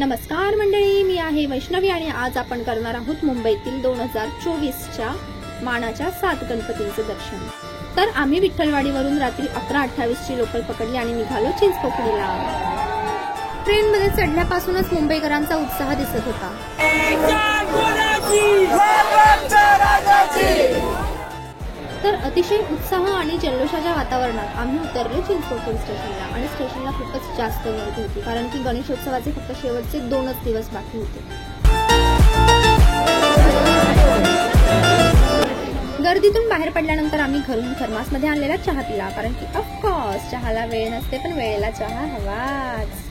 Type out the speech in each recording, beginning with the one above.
नमस्कार मंडळी, मी आहे वैष्णवी आणि आज आपण करणार आहोत मुंबईतील 2024च्या मानाच्या 7 गणपतींचे दर्शन। तर आम्ही विठ्ठलवाडीवरून रात्री 11:28 ची लोकल पकडली आणि निघालो चिंचपोकळीला। ट्रेनमध्ये चढल्यापासूनच मुंबईकरांचा उत्साह दिसत होता। तर अतिशय उत्साह आणि जल्लोषाच्या वातावरणात आम्ही उतरलो चिंचपोकळी स्टेशनला आणि स्टेशनला खूपच जास्त गर्दी होती, कारण की गणेशोत्सवाचे फक्त शेवटचे 2च दिवस बाकी होते। गर्दीतून बाहेर पडल्यानंतर आम्ही घरून थर्मासमध्ये आणलेला चहा पिला, कारण की ऑफकोर्स चहाला वेळ नसते पण वेळेला चहा हवाच।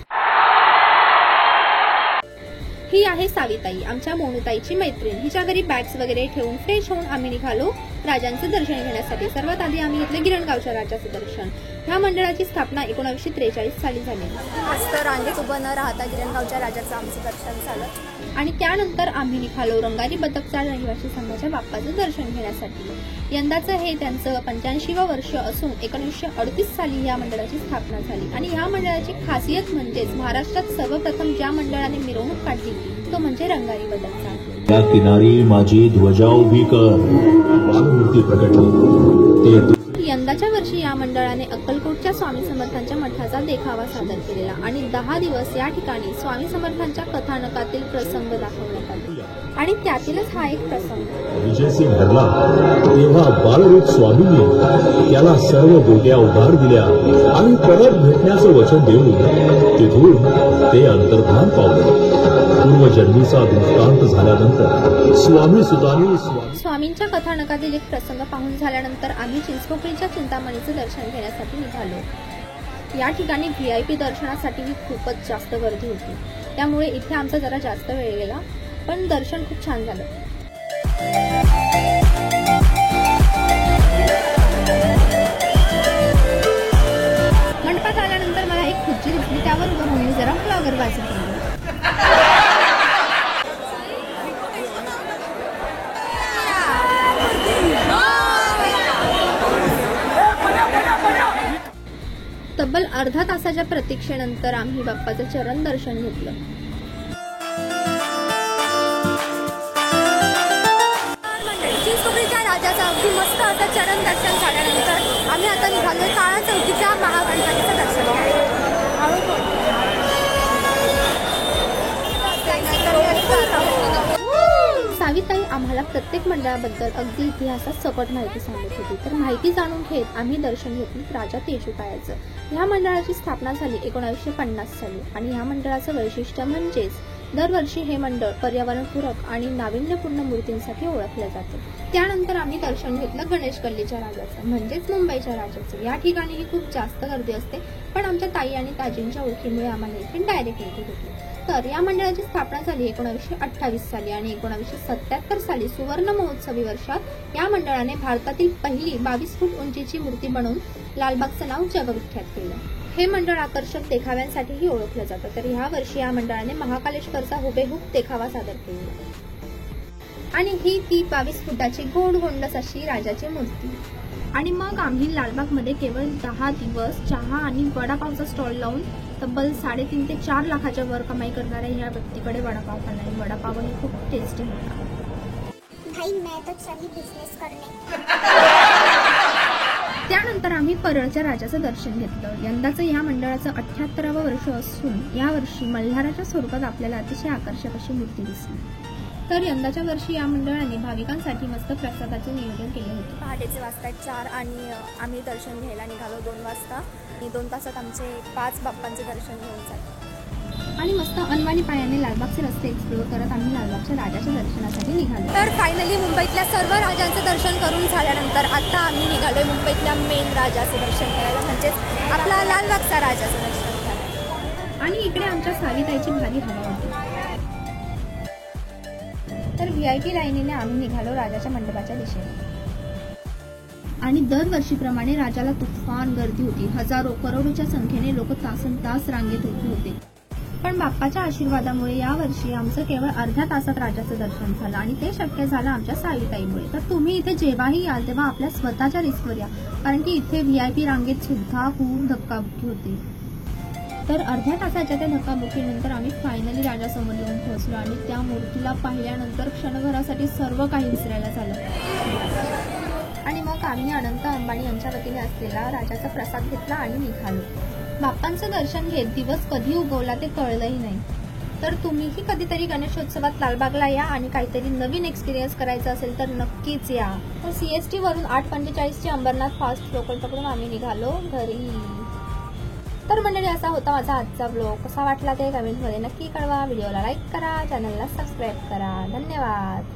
ही आहे साविताई, आमच्या मोनूताईची मैत्रीण। हिच्या घरी बॅग्स वगैरे ठेवून फ्रेश होऊन आम्ही निघालो राजांचे दर्शन घेण्यासाठी। सर्वात आधी आम्ही घेतले गिरणगावच्या राजाचे दर्शन। ह्या मंडळाची स्थापना 1943 साली झाली। मस्त रांगेत उभं न राहता गिरणगावच्या राजाचं आमचं दर्शन झालं आणि त्यानंतर आम्ही निघालो रंगारी बदकचा रहिवासी संघाच्या बाप्पाचं दर्शन घेण्यासाठी। यंदाचं हे त्यांचं 85वं वर्ष असून 1938 साली या मंडळाची स्थापना झाली। आणि या मंडळाची खासियत म्हणजेच महाराष्ट्रात सर्वप्रथम ज्या मंडळाने मिरवणूक काढली तो म्हणजे रंगारी बदकचा। त्या किनारी माझी ध्वजा उभी कर, बालमूर्ती प्रकटली। यंदाच्या वर्षी या मंडळाने अक्कलकोटच्या स्वामी समर्थांच्या मठाचा देखावा सादर केलेला आणि 10 दिवस या ठिकाणी स्वामी समर्थांच्या कथानकातील प्रसंग दाखवण्यात आले। आणि त्यातीलच हा एक प्रसंग। विजयसिंग हरला तेव्हा बालरूप स्वामींनी त्याला सर्व गोट्या उधार दिल्या आणि परत भेटण्याचं वचन देऊन तिथून ते अंतर्धान पावले। पूर्वजन्मीचा दृष्टांत झाल्यानंतर स्वामी सुतानी स्वामींच्या कथानकातील एक प्रसंग पाहून झाल्यानंतर आम्ही चिंचपोकळीच्या चिंतामणीचे दर्शन घेण्यासाठी निघालो। या ठिकाणी VIP दर्शनासाठीही खूपच जास्त गर्दी होती, त्यामुळे इथे आमचा जरा जास्त वेळ गेला, पण दर्शन खूप छान झालं। मंडपात आल्यानंतर मला एक खुर्ची दिसली, त्यावर उभं राहून मी जरा फ्लॉगर वाजत होते। तब्बल अर्धा तासाच्या प्रतीक्षेनंतर आम्ही बाप्पाचं चरण दर्शन घेतलं। चिंचपोकळीच्या राजाचं अगदी मस्त असं चरण दर्शन झाल्यानंतर आम्ही आता निघालो काळा चौकीच्या महागणपतीचं दर्शन घ्यायला। साविताई आम्हाला प्रत्येक मंडळाबद्दल अगदी इतिहासात सकट माहिती सांगत होती। तर माहिती जाणून घेत आम्ही दर्शन घेतलं राजा तेजूकायाचं। ह्या मंडळाची स्थापना झाली 1950 साली आणि ह्या मंडळाचं वैशिष्ट्य म्हणजेच दरवर्षी हे मंडळ पर्यावरणपूरक आणि नाविन्यपूर्ण मूर्तींसाठी ओळखले जाते। त्यानंतर आम्ही दर्शन घेतलं गणेश गल्लीच्या राजाचं, म्हणजेच मुंबईच्या राजाचं। या ठिकाणीही खूप जास्त गर्दी असते, पण आमच्या ताई आणि ताजींच्या ओळखीमुळे आम्हाला इथे डायरेक्ट एंट्री भेटली। तर या मंडळाची स्थापना झाली 1928 साली आणि 1977 साली सुवर्ण महोत्सवी वर्षात या मंडळाने भारतातील पहिली 22 फूट उंचीची मूर्ती बनवून लालबागचं नाव जगविख्यात केलं। हे मंडळ आकर्षक देखाव्यांसाठीही ओळखलं जातं। तर ह्या वर्षी या मंडळाने महाकालेश्वरचा हुबेहूब देखावा सादर केला आणि ही ती 22 फुटाची गोड गोंडस अशी राजाची मूर्ती। आणि मग आम्ही लालबागमध्ये केवळ 10 दिवस चहा आणि वडापावचा स्टॉल लावून तब्बल 3.5 ते 4 लाखाच्या वर कमाई करणाऱ्या या व्यक्तीकडे वडापाव खाल्ला आणि वडापावही खूप टेस्टी होता। भाई मैं तो चली बिझनेस करने। त्यानंतर आम्ही परळच्या राजाचं दर्शन घेतलं। यंदाचं या मंडळाचं 78वं वर्ष असून या वर्षी मल्हाराच्या स्वरूपात आपल्याला अतिशय आकर्षक अशी मूर्ती दिसली। तर यंदाच्या वर्षी या मंडळाने भाविकांसाठी मस्त प्रसादाचे नियोजन केले होते। पहाटेचे वाजतात 4 आणि आम्ही दर्शन घ्यायला निघालो 2 वाजता आणि 2 तासात आमचे 5 बाप्पांचे दर्शन घेऊन झाले आणि मस्त अनवाणी पायाने लालबागचे रस्ते एक्सप्लोर करत आम्ही लालबागच्या राजाच्या दर्शनासाठी निघालो। तर फायनली मुंबईतल्या सर्व राजांचं दर्शन करून झाल्यानंतर आता आम्ही निघालोय मुंबईतल्या मेन राजाचं दर्शन करायला, म्हणजेच आपला लालबागचा राजाचं दर्शन करायला। आणि इकडे आमच्या साविताईची भारी हवा होती। तर VIP लाईनीने आम्ही निघालो राजाच्या मंडपाच्या दिशेने आणि दरवर्षीप्रमाणे राजाला तुफान गर्दी होती। हजारो करोडोच्या संख्येने लोक तासनतास रांगेत उभे होते, पण बाप्पाच्या आशीर्वादामुळे यावर्षी आमचं केवळ अर्ध्या तासात राजाचं दर्शन झालं आणि ते शक्य झालं आमच्या साविताईमुळे। तर तुम्ही इथे जेव्हाही याल तेव्हा आपल्या स्वतःच्या रिस्कवर या, कारण की इथे VIP रांगेत सुद्धा खूप धक्काबुक्की होती। तर अर्ध्या तासाच्या त्या धक्काबुक्कीनंतर आम्ही फायनली राजासमोर येऊन पोहोचलो आणि त्या मूर्तीला पाहिल्यानंतर क्षणभरासाठी सर्व काही विसरायला झालं. आणि मग आम्ही अनंत अंबानी यांच्या वतीने असलेला राजाचा प्रसाद घेतला आणि निघालो. बाप्पांचं दर्शन घेत दिवस कधी उगवला ते कळलंही नाही. तर तुम्हीही कधीतरी गणेशोत्सवात लालबागला या आणि काहीतरी नवीन एक्सपिरियन्स करायचा असेल तर नक्कीच या. तर CST वरून 8:45 ची अंबरनाथ फास्ट लोकल पकडून आम्ही निघालो घरी. तर मंडळी, असा होता माझा आजचा ब्लॉग. कसा वाटला ते कमेंटमध्ये नक्की कळवा. व्हिडिओला लाईक करा, चॅनलला सबस्क्राईब करा. धन्यवाद.